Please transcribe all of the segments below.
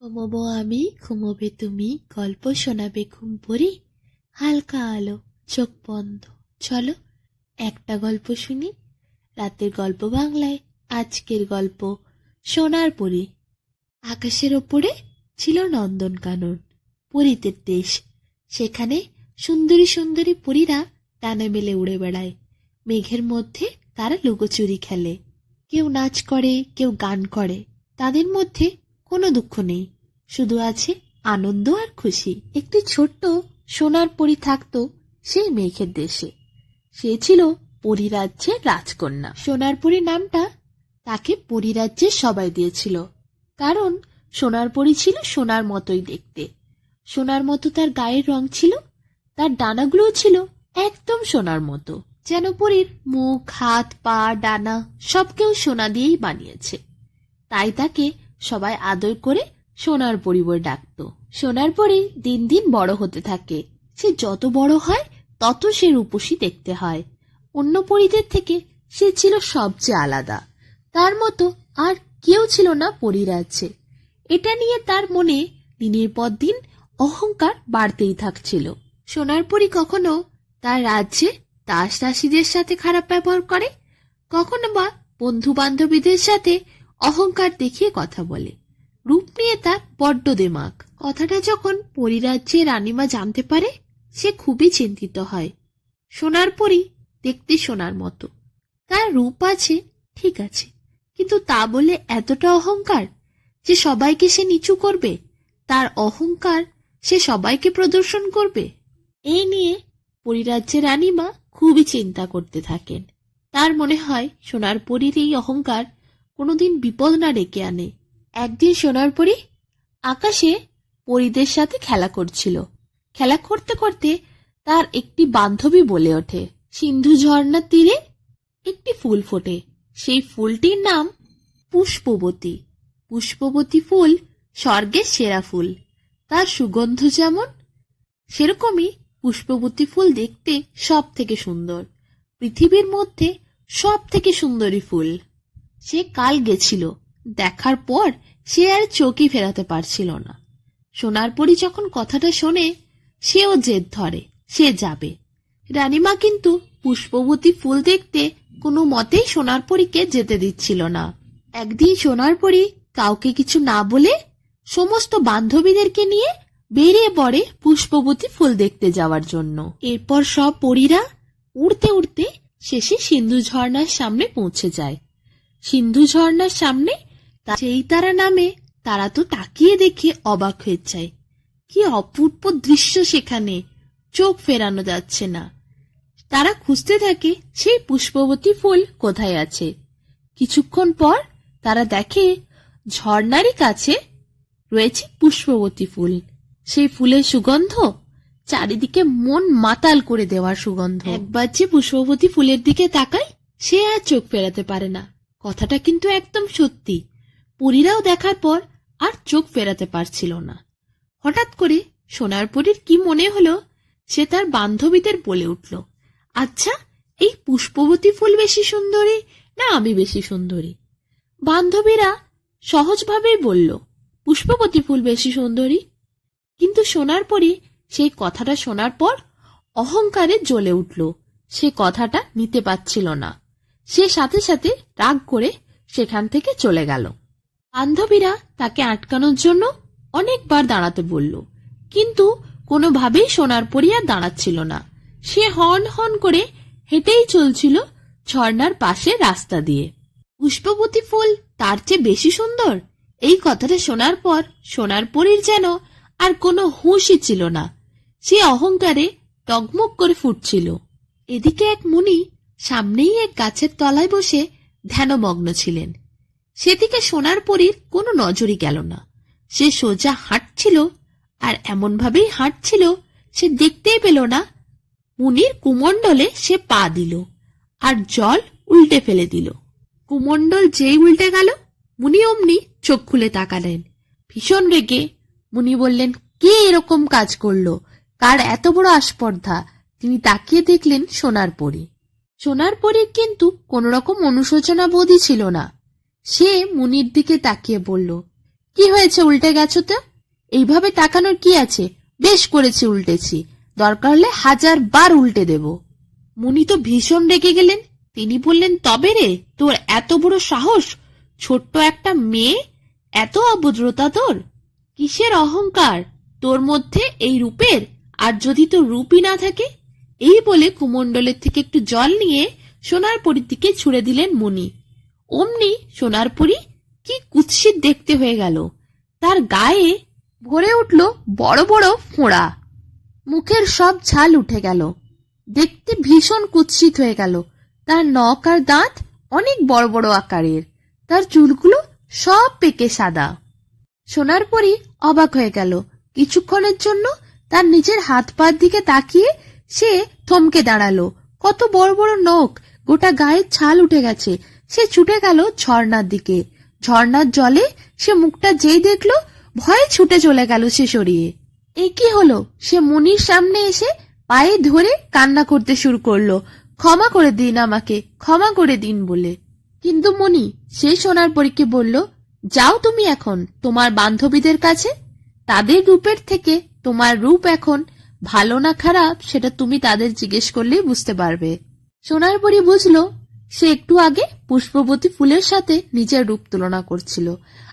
ঘুমোবো আমি, ঘুমোবে তুমি, গল্প শোনাবে ঘুম পড়ি, হালকা আলো, চোখ বন্ধ। চলো একটা গল্প শুনি। রাতের গল্প বাংলায়। আজকের গল্প সোনার পরী। আকাশের ওপরে ছিল নন্দনকানন, পরীদের দেশ। সেখানে সুন্দরী সুন্দরী পরীরা ডানা মেলে উড়ে বেড়ায়। মেঘের মধ্যে তারা লুকোচুরি খেলে। কেউ নাচ করে, কেউ গান করে। তাদের মধ্যে কোনো দুঃখ নেই, শুধু আছে আনন্দ আর খুশি। একটি ছোট্ট সোনার পরী থাকতো সেই মেঘের দেশে। সে ছিল পরীরাজ্যের রাজকন্যা। সোনার পরী নামটা তাকে পরীরাজ্যের সবাই দিয়েছিল, কারণ সোনার পরী ছিল সোনার মতোই দেখতে। সোনার মতো তার গায়ের রং ছিল, তার ডানাগুলোও ছিল একদম সোনার মতো। যেন পরীর মুখ, হাত, পা, ডানা সব কেউ সোনা দিয়েই বানিয়েছে। তাই তাকে সবাই আদর করে সোনার পরী বলে ডাকত। সোনার পরী দিন দিন বড় হতে থাকে। সে যত বড় হয় তত সে রূপসী দেখতে হয়। অন্য পরীদের থেকে সে ছিল সবচেয়ে আলাদা। তার মতো আর কেউ ছিল না পরীরাজ্যে। এটা নিয়ে তার মনে দিনের পর দিন অহংকার বাড়তেই থাকছিল। সোনার পরী কখনো তার রাজ্যে দাস দাসীদের সাথে খারাপ ব্যবহার করে, কখনো বা বন্ধু বান্ধবীদের সাথে অহংকার দেখিয়ে কথা বলে। রূপ নিয়ে তার বড্ড দেমাগ। কথাটা যখন পরীরাজ্যে রানীমা জানতে পারে, সে খুবই চিন্তিত হয়। সোনার পরী দেখতে সোনার মতো, তার রূপ আছে ঠিক আছে, কিন্তু তা বলে এতটা অহংকার যে সবাইকে সে নিচু করবে, তার অহংকার সে সবাইকে প্রদর্শন করবে। এই নিয়ে পরীরাজ্যের রানীমা খুবই চিন্তা করতে থাকেন। তার মনে হয় সোনার পরীর এই অহংকার কোনোদিন বিপদ না ডেকে আনে। একদিন সোনার পরী আকাশে পরীদের সাথে খেলা করছিল। খেলা করতে করতে তার একটি বান্ধবী বলে ওঠে, সিন্ধু ঝর্ণার তীরে একটি ফুল ফোটে। সেই ফুলটির নাম পুষ্পবতী। পুষ্পবতী ফুল স্বর্গের সেরা ফুল। তার সুগন্ধ যেমন, সেরকমই পুষ্পবতী ফুল দেখতে সব থেকে সুন্দর। পৃথিবীর মধ্যে সব থেকে সুন্দরী ফুল। সে কাল গেছিল, দেখার পর সে আর চোখই ফেরাতে পারছিল না। সোনার পরী যখন কথাটা শোনে, সেও জেদ ধরে, সে যাবে। রানীমা কিন্তু পুষ্পবতী ফুল দেখতে কোনো মতেই সোনার পরীকে যেতে দিচ্ছিল না। একদিন সোনার পরী কাউকে কিছু না বলে সমস্ত বান্ধবীদেরকে নিয়ে বেরিয়ে পড়ে পুষ্পবতী ফুল দেখতে যাওয়ার জন্য। এরপর সব পরীরা উড়তে উড়তে শেষে সিন্ধু ঝর্ণার সামনে পৌঁছে যায়। সিন্ধু ঝর্ণার সামনে যেই তারা নামে, তারা তো তাকিয়ে দেখে অবাক হয়ে যায়। কি অপূর্ব দৃশ্য সেখানে, চোখ ফেরানো যাচ্ছে না। তারা খুঁজতে থাকে সেই পুষ্পবতী ফুল কোথায় আছে। কিছুক্ষণ পর তারা দেখে ঝর্ণারই কাছে রয়েছে পুষ্পবতী ফুল। সেই ফুলের সুগন্ধ চারিদিকে মন মাতাল করে দেওয়ার সুগন্ধ। একবার যে পুষ্পবতী ফুলের দিকে তাকায়, সে আর চোখ ফেরাতে পারে না। কথাটা কিন্তু একদম সত্যি। পরীরাও দেখার পর আর চোখ ফেরাতে পারছিল না। হঠাৎ করে সোনার পরীর কি মনে হলো, সে তার বান্ধবীদের বলে উঠল, আচ্ছা, এই পুষ্পবতী ফুল বেশি সুন্দরী না আমি বেশি সুন্দরী? বান্ধবীরা সহজভাবেই বলল, পুষ্পবতী ফুল বেশি সুন্দরী। কিন্তু সোনার পরী সেই কথাটা শোনার পর অহংকারে জ্বলে উঠল। সে কথাটা নিতে পারছিল না। সে সাথে সাথে রাগ করে সেখান থেকে চলে গেল। বান্ধবীরা তাকে আটকানোর জন্য অনেকবার দাঁড়াতে বলল, কিন্তু কোনোভাবেই সোনার পরী আর দাঁড়াচ্ছিল না। সে হন হন করে হেঁটেই চলছিল ঝর্ণার পাশে রাস্তা দিয়ে। পুষ্পবতী ফুল তার চেয়ে বেশি সুন্দর, এই কথাটা শোনার পর সোনার পরীর যেন আর কোনো হুঁশই ছিল না। সে অহংকারে টগমগ করে ফুটছিল। এদিকে এক মুনি সামনেই এক গাছের তলায় বসে ধ্যানমগ্ন ছিলেন। সেদিকে সোনার পরীর কোনো নজরই গেল না। সে সোজা হাঁটছিল, আর এমনভাবেই হাঁটছিল সে দেখতেই পেল না মুনির কুমণ্ডলে সে পা দিল আর জল উল্টে ফেলে দিল। কুমণ্ডল যেই উল্টে গেল, মুনি অমনি চোখ খুলে তাকালেন। ভীষণ রেগে মুনি বললেন, কে এরকম কাজ করলো? কার এত বড় আস্পর্ধা? তিনি তাকিয়ে দেখলেন সোনার পরী। সোনার পরীর কিন্তু কোন রকম অনুশোচনা বোধই ছিল না। সে মুনির দিকে তাকিয়ে বলল, কি হয়েছে উল্টে গেছো তো? এইভাবে তাকানোর কি আছে? বেশ করেছি উল্টেছি, দরকার হলে 1000 বার উল্টে দেব। মুনি তো ভীষণ রেগে গেলেন। তিনি বললেন, তবে রে, তোর এত বড় সাহস! ছোট্ট একটা মেয়ে, এত অভদ্রতা তোর! কিসের অহংকার তোর মধ্যে এই রূপের? আর যদি তোর রূপই না থাকে? এই বলে কুমণ্ডলের থেকে একটু জল নিয়ে সোনার পরীর দিকে ছুঁড়ে দিলেন মুনি। অমনি সোনার পরী কি কুৎসিত দেখতে হয়ে গেল। তার গায়ে ভরে উঠল বড় বড় ফোঁড়া, মুখের সব ছাল উঠে গেল, দেখতে ভীষণ কুৎসিত হয়ে গেল। তার নখ আর দাঁত অনেক বড় বড় আকারের, তার চুলগুলো সব পেকে সাদা। সোনার পরী অবাক হয়ে গেল। কিছুক্ষণের জন্য তার নিজের হাত পার দিকে তাকিয়ে সে থমকে দাঁড়ালো। কত বড় বড় নখ, গোটা গায়ের ছাল উঠে গেছে। সে ছুটে গেল ঝর্ণার দিকে। ঝর্ণার জলে সে মুখটা যেই দেখলো, ভয়ে ছুটে চলে গেল সে সরিয়ে। এ কি হলো? সে মুনির সামনে এসে পায়ে ধরে কান্না করতে শুরু করলো, ক্ষমা করে দিন আমাকে, ক্ষমা করে দিন বলে। কিন্তু মুনি সেই সোনার পরীকে বলল, যাও তুমি এখন তোমার বান্ধবীদের কাছে। তাদের রূপের থেকে তোমার রূপ এখন ভালো না খারাপ সেটা তুমি তাদের জিজ্ঞেস করলেই বুঝতে পারবে। সোনার পরী বুঝলো সে একটু আগে পুষ্পবতী ফুলের সাথে নিজের রূপ তুলনা করছিল,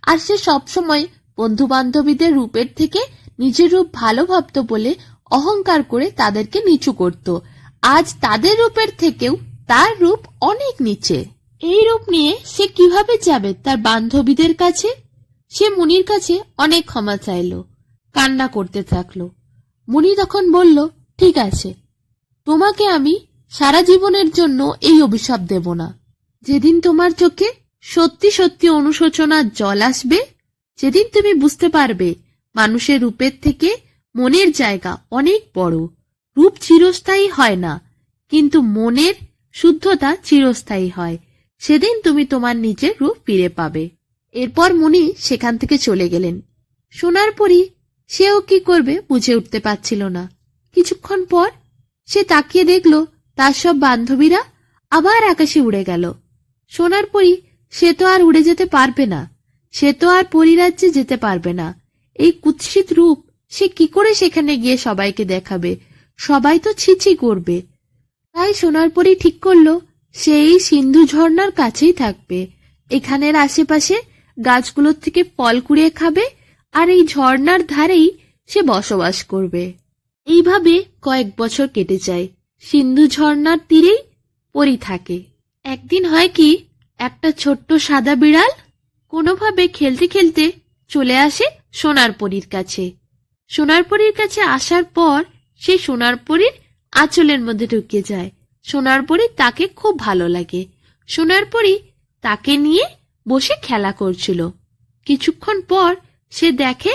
আর সে সবসময় বন্ধু বান্ধবীদের রূপের থেকে নিজের রূপ ভালো ভাবত বলে অহংকার করে তাদেরকে নিচু করত। আজ তাদের রূপের থেকেও তার রূপ অনেক নিচে। এই রূপ নিয়ে সে কিভাবে যাবে তার বান্ধবীদের কাছে? সে মুনির কাছে অনেক ক্ষমা চাইল, কান্না করতে থাকলো। মুনি তখন বলল, ঠিক আছে, তোমাকে আমি সারা জীবনের জন্য এই অভিশাপ দেব না। যেদিন তোমার চোখে সত্যি সত্যি অনুশোচনার জল আসবে, যেদিন তুমি বুঝতে পারবে মানুষের রূপের থেকে মনের জায়গা অনেক বড়। রূপ চিরস্থায়ী হয় না, কিন্তু মনের শুদ্ধতা চিরস্থায়ী হয়, সেদিন তুমি তোমার নিজের রূপ ফিরে পাবে। এরপর মুনি সেখান থেকে চলে গেলেন। সোনার পরী সেও কি করবে বুঝে উঠতে পারছিল না। কিছুক্ষণ পর সে তাকিয়ে দেখল তার সব বান্ধবীরা আবার আকাশে উড়ে গেল। সোনার পরী সে তো আর উড়ে যেতে পারবে না, সে তো আর পরীরাজ্যে যেতে পারবে না। এই কুৎসিত রূপ সে কি করে সেখানে গিয়ে সবাইকে দেখাবে? সবাই তো ছিছি করবে। তাই সোনার পরী ঠিক করলো সে এই সিন্ধু ঝর্ণার কাছেই থাকবে। এখানের আশেপাশে গাছগুলোর থেকে ফল কুড়িয়ে খাবে, আর এই ঝর্ণার ধারেই সে বসবাস করবে। এইভাবে কয়েক বছর কেটে যায়। সিন্ধু ঝর্ণার তীরেই পরী থাকে। একদিন হয় কি, একটা ছোট্ট সাদা বিড়াল কোনোভাবে খেলতে খেলতে চলে আসে সোনার পরীর কাছে। সোনার পরীর কাছে আসার পর সে সোনার পরীর আঁচলের মধ্যে ঢুকে যায়। সোনার পরী তাকে খুব ভালো লাগে। সোনার পরী তাকে নিয়ে বসে খেলা করছিল। কিছুক্ষণ পর সে দেখে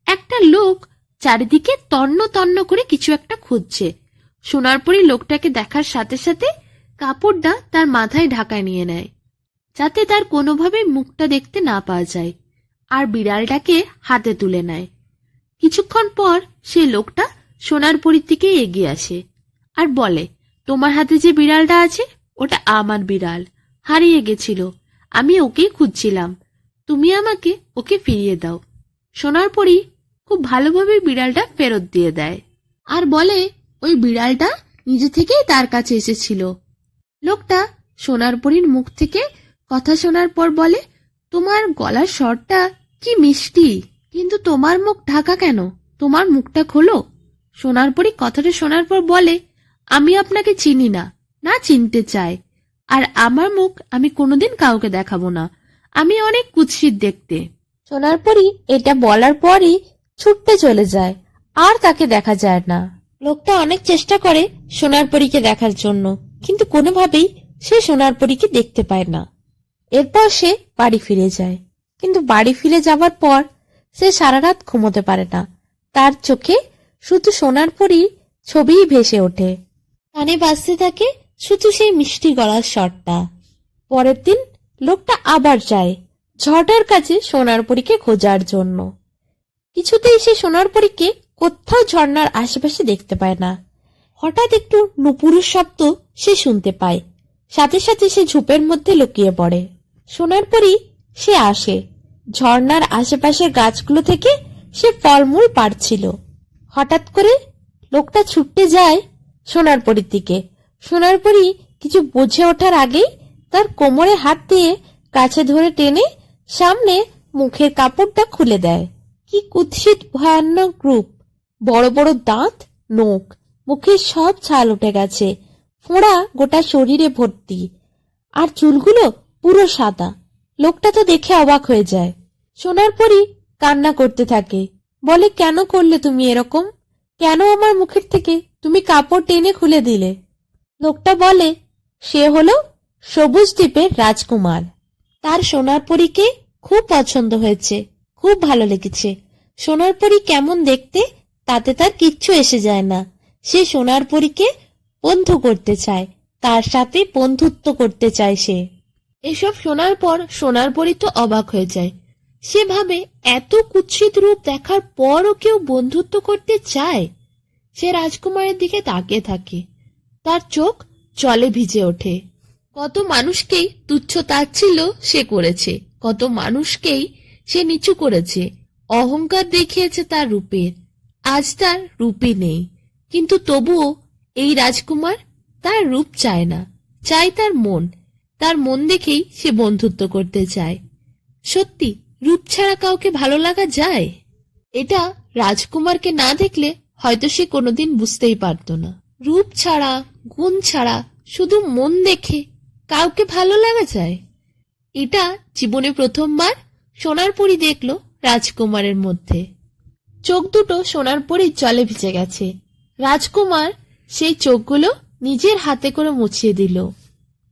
একটা লোক চারিদিকে তন্ন তন্ন করে কিছু একটা খুঁজছে। সোনার পরী লোকটাকে দেখার সাথে সাথে কাপড়টা তার মাথায় ঢাকায় নিয়ে নেয়, যাতে তার কোনোভাবে মুখটা দেখতে না পাওয়া যায়, আর বিড়ালটাকে হাতে তুলে নেয়। কিছুক্ষণ পর সে লোকটা সোনার পরীর দিকে এগিয়ে আসে আর বলে, তোমার হাতে যে বিড়ালটা আছে ওটা আমার বিড়াল, হারিয়ে গেছিল, আমি ওকেই খুঁজছিলাম, তুমি আমাকে ওকে ফিরিয়ে দাও। সোনার পরী খুব ভালোভাবে বিড়ালটা ফেরত দিয়ে দেয় আর বলে ওই বিড়ালটা নিজে থেকেই তার কাছে এসেছিল। লোকটা সোনার পরীর মুখ থেকে কথা শোনার পর বলে, তোমার গলার স্বরটা কি মিষ্টি, কিন্তু তোমার মুখ ঢাকা কেন? তোমার মুখটা খোলো। সোনার পরী কথাটা শোনার পর বলে, আমি আপনাকে চিনি না, না চিনতে চাই, আর আমার মুখ আমি কোনোদিন কাউকে দেখাবো না, আমি অনেক কুৎসিত দেখতে। সোনার পরী এটা বলার পরই ছুটতে চলে যায়, আর তাকে দেখা যায় না। লোকটা অনেক চেষ্টা করে সোনার পরীকে দেখার জন্য, কিন্তু কোনোভাবেই সে সোনার পরীকে দেখতে পায় না। এরপর সে বাড়ি ফিরে যায়, কিন্তু বাড়ি ফিরে যাবার পর সে সারা রাত ঘুমোতে পারে না। তার চোখে শুধু সোনার পরীর ছবিই ভেসে ওঠে, কানে বাজতে থাকে শুধু সেই মিষ্টি গলার স্বরটা। পরের দিন লোকটা আবার যায় ঝর্ণার কাছে সোনার পরীকে খোঁজার জন্য। কিছুতেই সে সোনার পরীকে কোথাও ঝর্ণার আশেপাশে দেখতে পায় না। হঠাৎ একটু নুপুরের শব্দ সে শুনতে পায়, সাথে সাথে সে ঝোপের মধ্যে লুকিয়ে পড়ে। সোনার পরী সে আসে, ঝর্ণার আশেপাশের গাছগুলো থেকে সে ফলমূল পাড়ছিল। হঠাৎ করে লোকটা ছুটতে যায় সোনারপরীর দিকে। সোনারপরী কিছু বুঝে ওঠার আগেই তার কোমরে হাত দিয়ে কাছে ধরে টেনে সামনে মুখের কাপড়টা খুলে দেয়। কি কুৎসিত ভয়ানক রূপ! বড় বড় দাঁত, নখ, মুখের সব ছাল উঠে গেছে, ফোঁড়া গোটা শরীরে ভর্তি, আর চুলগুলো পুরো সাদা। লোকটা তো দেখে অবাক হয়ে যায়। সোনারপরী কান্না করতে থাকে, বলে, কেন করলে তুমি এরকম? কেন আমার মুখের থেকে তুমি কাপড় টেনে খুলে দিলে? লোকটা বলে, সে হলো সবুজ দ্বীপের রাজকুমার। তার সোনারপরীকে খুব পছন্দ হয়েছে, খুব ভালো লেগেছে। সোনারপরী কেমন দেখতে তাতে তার কিচ্ছু এসে যায় না। সে সোনারপরীকে বন্ধু করতে চায়, তার সাথে বন্ধুত্ব করতে চায় সে। এসব শোনার পর সোনারপরী তো অবাক হয়ে যায়। সে ভাবে, এত কুৎসিত রূপ দেখার পরও কেউ বন্ধুত্ব করতে চায়? সে রাজকুমারের দিকে তাকিয়ে থাকে, তার চোখ জলে ভিজে ওঠে। কত মানুষকেই তুচ্ছ তাচ্ছিল্য সে করেছে, কত মানুষকেই সে নিচু করেছে, অহংকার দেখিয়েছে তার রূপের। আজ তার রূপই নেই, কিন্তু তবুও এই রাজকুমার তার রূপ চায় না, চায় তার মন। তার মন দেখেই সে বন্ধুত্ব করতে চায়। সত্যি, রূপ ছাড়া কাউকে ভালো লাগা যায়? এটা রাজকুমারকে না দেখলে হয়তো সে কোনোদিন বুঝতেই পারত না। রূপ ছাড়া, গুণ ছাড়া, শুধু মন দেখে কাউকে ভালো লাগা যায়? এটা জীবনে প্রথমবার সোনারপরী দেখল রাজকুমারের মধ্যে। চোখ দুটো সোনারপরীর জলে ভিজে গেছে। রাজকুমার সেই চোখগুলো নিজের হাতে করে মুছিয়ে দিল।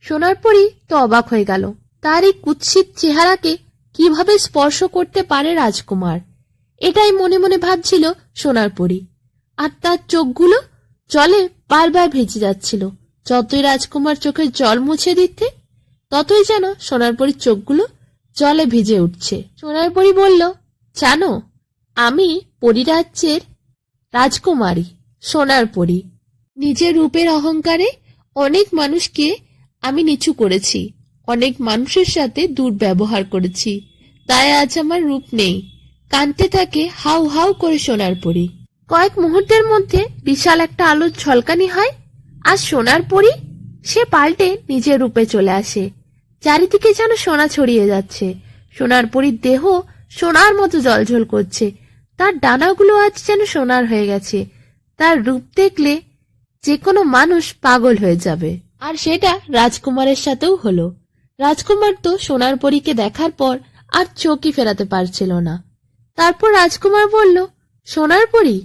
সোনারপরী তো অবাক হয়ে গেল, তার এই কুৎসিত চেহারাকে কিভাবে স্পর্শ করতে পারে রাজকুমার? এটাই মনে মনে ভাবছিল সোনারপরী। আর তার চোখগুলো জলে বারবার ভেজে যাচ্ছিল। যতই রাজকুমার চোখের জল মুছে দিতে, ততই যেন সোনারপরীর চোখগুলো জলে ভিজে উঠছে। সোনারপরী বলল, জানো, আমি পরীরাজ্যের রাজকুমারী সোনারপরী। নিজের রূপের অহংকারে অনেক মানুষকে আমি নিচু করেছি, অনেক মানুষের সাথে দুর্ব্যবহার করেছি, তাই আজ আমার রূপ নেই। কাঁদতে থাকে হাউ হাউ করে সোনারপরী। কয়েক মুহূর্তের মধ্যে বিশাল একটা আলোর ঝলকানি হয়, আর সোনারপরী সে পাল্টে নিজের রূপে চলে আসে। চারিদিকে যেন সোনা ছড়িয়ে যাচ্ছে। সোনারপরীর দেহ সোনার মতো জ্বলঝল করছে, তার ডানাগুলো আজ যেন সোনার হয়ে গেছে। তার রূপ দেখলে যে কোনো মানুষ পাগল হয়ে যাবে। আর সেটা রাজকুমারের সাথেও হলো। রাজকুমার তো সোনারপরীকে দেখার পর আর চোখই ফেরাতে পারছিল না। তারপর রাজকুমার বলল, সোনারপরী,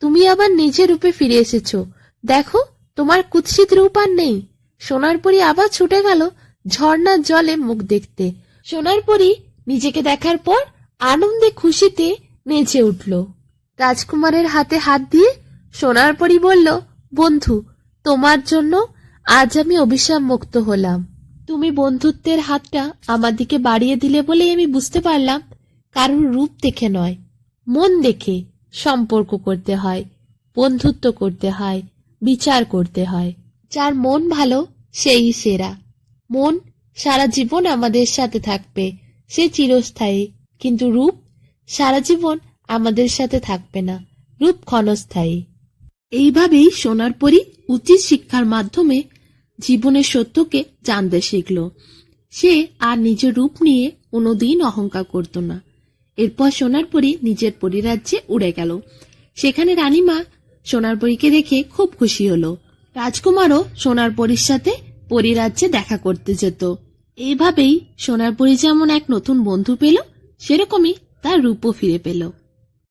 তুমি আবার নিজের রূপে ফিরে এসেছো। দেখো, তোমার কুৎসিত রূপ আর নেই। সোনারপরী আবার ছুটে গেল ঝর্ণার জলে মুখ দেখতে। সোনারপরী নিজেকে দেখার পর আনন্দে খুশিতে নেচে উঠল। রাজকুমারের হাতে হাত দিয়ে সোনারপরী বলল, বন্ধু, তোমার জন্য আজ আমি অভিশাপ মুক্ত হলাম। তুমি বন্ধুত্বের হাতটা আমার দিকে বাড়িয়ে দিলে বলেই আমি বুঝতে পারলাম কারোর রূপ দেখে নয়, মন দেখে সম্পর্ক করতে হয়, বন্ধুত্ব করতে হয়, বিচার করতে হয়। যার মন ভালো সেই সেরা। মন সারা জীবন আমাদের সাথে থাকবে, সে চিরস্থায়ী। কিন্তু রূপ সারা জীবন আমাদের সাথে থাকবে না, রূপ ক্ষণস্থায়ী। এইভাবেই সোনারপরী উচিত শিক্ষার মাধ্যমে জীবনের সত্যকে জানতে শিখল। সে আর নিজের রূপ নিয়ে কোনোদিন অহংকার করত না। এরপর সোনারপরী নিজের পরীরাজ্যে উড়ে গেল। সেখানে রানীমা সোনারপরীকে দেখে খুব খুশি হলো। রাজকুমারও সোনারপরীর সাথে পরীরাজ্যে দেখা করতে যেত। এইভাবেই সোনারপরী যেমন এক নতুন বন্ধু পেল, সেরকমই তার রূপও ফিরে পেল।